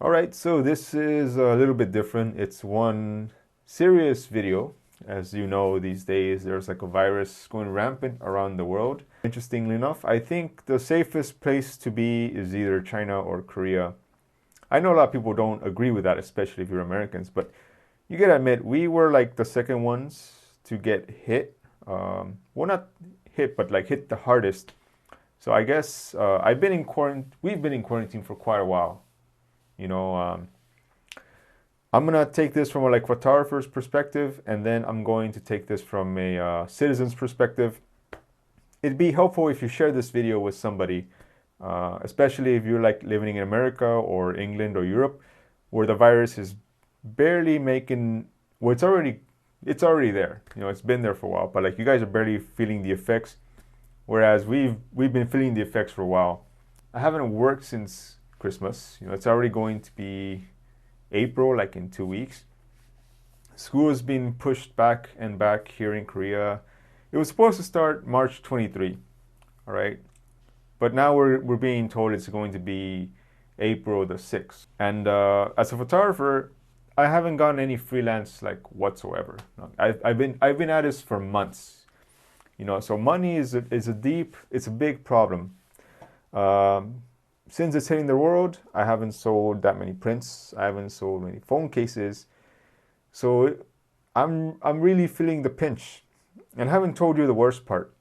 All right, so this is a little bit different. It's one serious video. As you know, these days there's like a virus going rampant around the world. Interestingly enough, I think the safest place to be is either China or Korea. I know a lot of people don't agree with that, especially if you're Americans, but you gotta admit, we were like the second ones to get hit. Well, not hit, but like hit the hardest. So I guess I've been in quarantine. We've been in quarantine for quite a while. You know, I'm gonna take this from a like photographer's perspective, and then I'm going to take this from a citizen's perspective. It'd be helpful if you share this video with somebody, especially if you're like living in America or England or Europe, where the virus is barely making. Well, it's already there. You know, it's been there for a while, but like you guys are barely feeling the effects, whereas we've been feeling the effects for a while. I haven't worked since Christmas. You know, it's already going to be April, like in 2 weeks. School has been pushed back and back here in Korea. It was supposed to start March 23, all right? But now we're being told it's going to be April the 6th. And as a photographer, I haven't gotten any freelance like whatsoever. I've been at this for months. You know, so money is a big problem. Since it's hitting the world, I haven't sold that many prints. I haven't sold many phone cases. So I'm really feeling the pinch. And I haven't told you the worst part.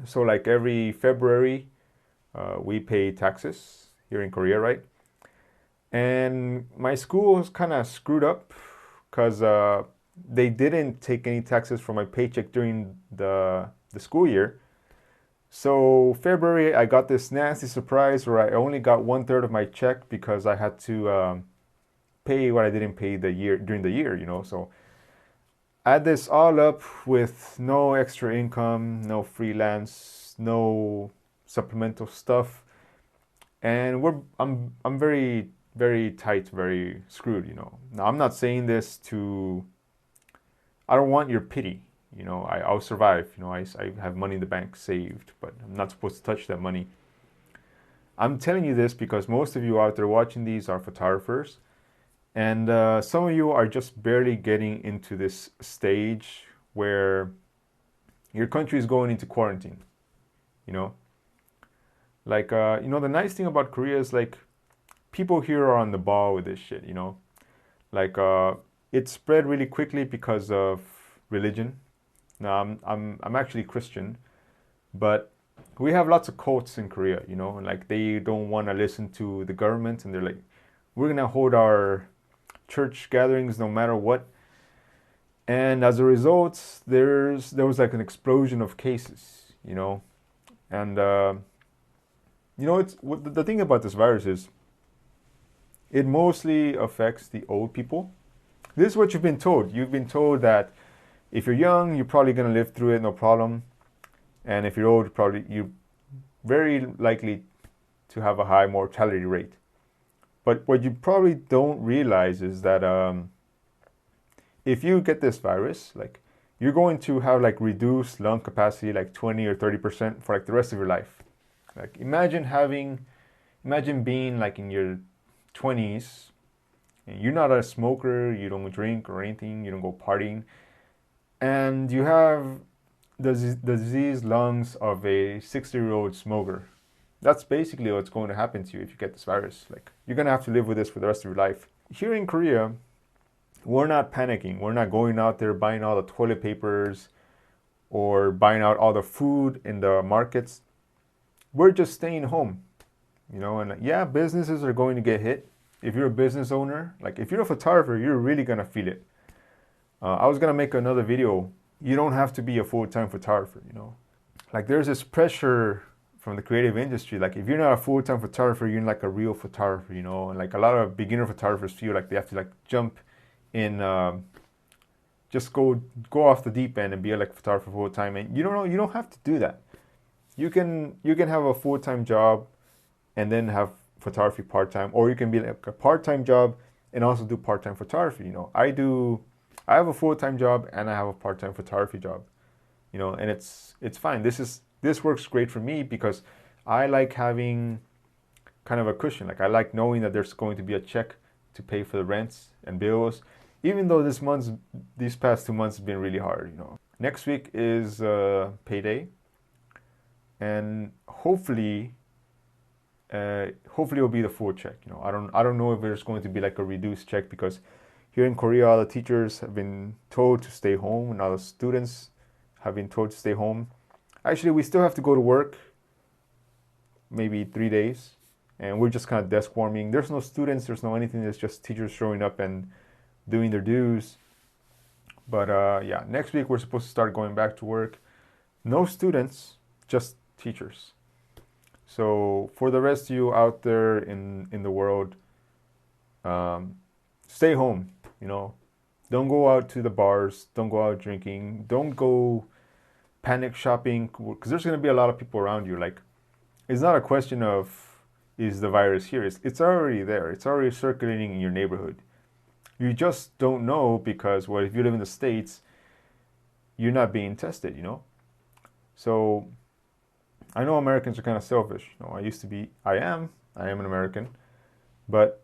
So like every February, we pay taxes here in Korea, right? And my school was kind of screwed up because they didn't take any taxes from my paycheck during the school year. So February, I got this nasty surprise where I only got 1/3 of my check because I had to pay what I didn't pay during the year, you know. So add this all up with no extra income, no freelance, no supplemental stuff, and I'm very very tight, very screwed, you know. Now I'm not saying this to. I don't want your pity. You know, I'll survive. You know, I have money in the bank saved, but I'm not supposed to touch that money. I'm telling you this because most of you out there watching these are photographers, and some of you are just barely getting into this stage where your country is going into quarantine. You know, like you know, the nice thing about Korea is like people here are on the ball with this shit. You know, like it spread really quickly because of religion. Now I'm actually Christian, but we have lots of cults in Korea, you know, and like they don't want to listen to the government, and they're like, we're gonna hold our church gatherings no matter what. And as a result, there was like an explosion of cases, you know, and you know, the thing about this virus is it mostly affects the old people. This is what you've been told. You've been told that if you're young, you're probably going to live through it, no problem. And if you're old, you're very likely to have a high mortality rate. But what you probably don't realize is that if you get this virus, like you're going to have like reduced lung capacity, like 20 or 30% for like the rest of your life. Like imagine being like in your 20s, and you're not a smoker, you don't drink or anything, you don't go partying, and you have the diseased lungs of a 60-year-old smoker. That's basically what's going to happen to you if you get this virus. Like you're going to have to live with this for the rest of your life. Here in Korea, we're not panicking. We're not going out there buying all the toilet papers or buying out all the food in the markets. We're just staying home, you know, and yeah, businesses are going to get hit. If you're a business owner, like if you're a photographer, you're really going to feel it. I was going to make another video. You don't have to be a full-time photographer, you know. Like there's this pressure from the creative industry. Like if you're not a full-time photographer, you're like a real photographer, you know. And like a lot of beginner photographers feel like they have to like jump in, just go off the deep end and be like a photographer full-time. And you don't have to do that. You can have a full-time job and then have photography part-time, or you can be like a part-time job and also do part-time photography. You know, I have a full-time job and I have a part-time photography job, you know, and it's fine. This works great for me because I like having kind of a cushion. Like I like knowing that there's going to be a check to pay for the rents and bills, even though these past 2 months have been really hard. Next week is payday, and hopefully it'll be the full check. I don't know if there's going to be like a reduced check, because here in Korea, all the teachers have been told to stay home, and all the students have been told to stay home. Actually, we still have to go to work, maybe 3 days, and we're just kind of desk warming. There's no students, there's no anything. There's just teachers showing up and doing their dues. But yeah, next week we're supposed to start going back to work. No students, just teachers. So for the rest of you out there in the world, stay home. Don't go out to the bars. Don't go out drinking. Don't go panic shopping, because there's going to be a lot of people around you. Like, it's not a question of, is the virus here? It's already there. It's already circulating in your neighborhood. You just don't know because, well, if you live in the States, you're not being tested. So I know Americans are kind of selfish. I am an American, but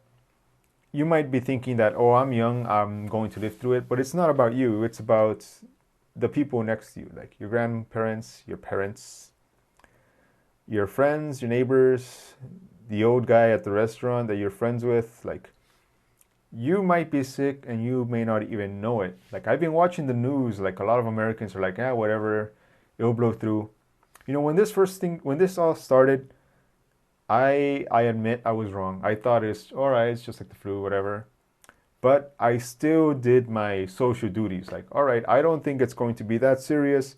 you might be thinking that, oh, I'm young, I'm going to live through it, but it's not about you. It's about the people next to you, like your grandparents, your parents, your friends, your neighbors, the old guy at the restaurant that you're friends with. Like, you might be sick and you may not even know it. Like, I've been watching the news, like a lot of Americans are like, whatever, it'll blow through. When this all started, I admit I was wrong. I thought it's all right, it's just like the flu, whatever. But I still did my social duties. Like, all right, I don't think it's going to be that serious,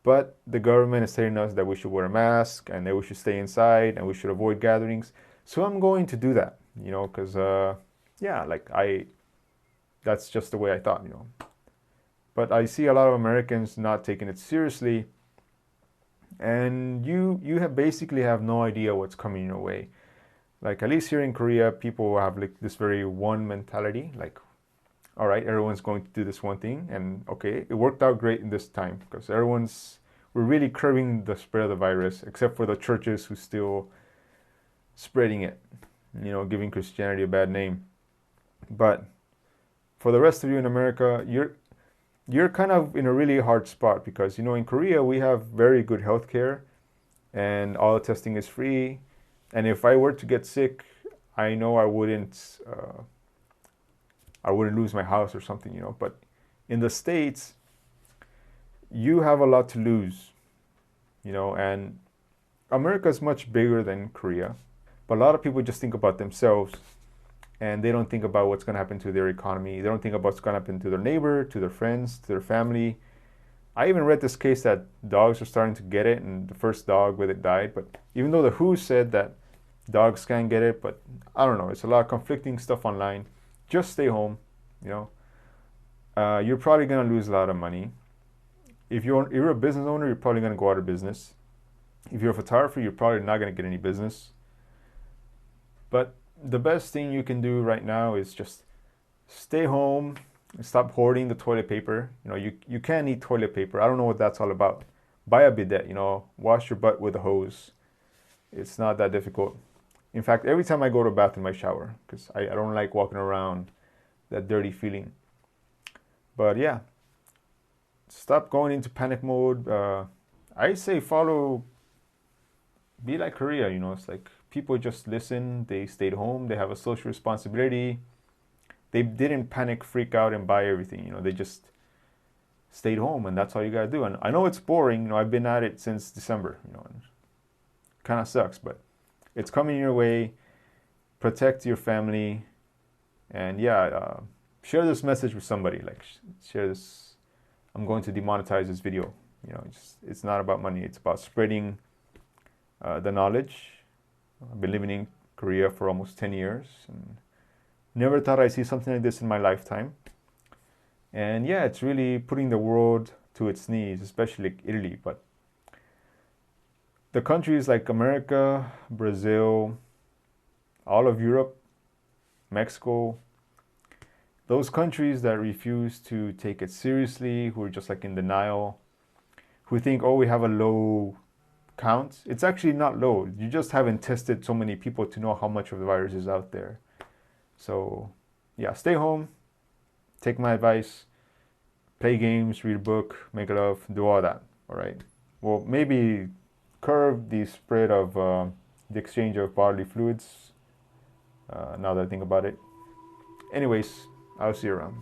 but the government is telling us that we should wear a mask and that we should stay inside and we should avoid gatherings. So I'm going to do that, because, that's just the way I thought, But I see a lot of Americans not taking it seriously. And you basically have no idea what's coming your way. Like, at least here in Korea, people have like this very one mentality. Like, all right, everyone's going to do this one thing, and okay, it worked out great in this time because we're really curbing the spread of the virus, except for the churches who still spreading it, giving Christianity a bad name. But for the rest of you in America, you're kind of in a really hard spot because, in Korea, we have very good healthcare and all the testing is free. And if I were to get sick, I know I wouldn't lose my house or something, But in the States, you have a lot to lose, and America is much bigger than Korea. But a lot of people just think about themselves, and they don't think about what's going to happen to their economy. They don't think about what's going to happen to their neighbor, to their friends, to their family. I even read this case that dogs are starting to get it, and the first dog with it died. But even though the WHO said that dogs can't get it, but I don't know. It's a lot of conflicting stuff online. Just stay home, You're probably going to lose a lot of money. If you're a business owner, you're probably going to go out of business. If you're a photographer, you're probably not going to get any business. But the best thing you can do right now is just stay home and stop hoarding the toilet paper. You can't eat toilet paper. I don't know what that's all about. Buy a bidet, wash your butt with a hose. It's not that difficult. In fact, every time I go to the bathroom, I shower because I don't like walking around that dirty feeling. But yeah, stop going into panic mode. I say be like Korea, it's like people just listen, they stayed home, they have a social responsibility. They didn't panic, freak out, and buy everything, they just stayed home, and that's all you gotta do. And I know it's boring, I've been at it since December, and it kind of sucks, but it's coming your way. Protect your family, and share this message with somebody. Like, share this. I'm going to demonetize this video. It's not about money. It's about spreading the knowledge. I've been living in Korea for almost 10 years and never thought I'd see something like this in my lifetime. And yeah, it's really putting the world to its knees, especially like Italy. But the countries like America, Brazil, all of Europe, Mexico, those countries that refuse to take it seriously, who are just like in denial, who think, oh, we have a low count, it's actually not low. You just haven't tested so many people to know how much of the virus is out there. So yeah, stay home, take my advice, play games, read a book, make love, do all that. All right. Well, maybe curb the spread of the exchange of bodily fluids. Now that I think about it. Anyways, I'll see you around.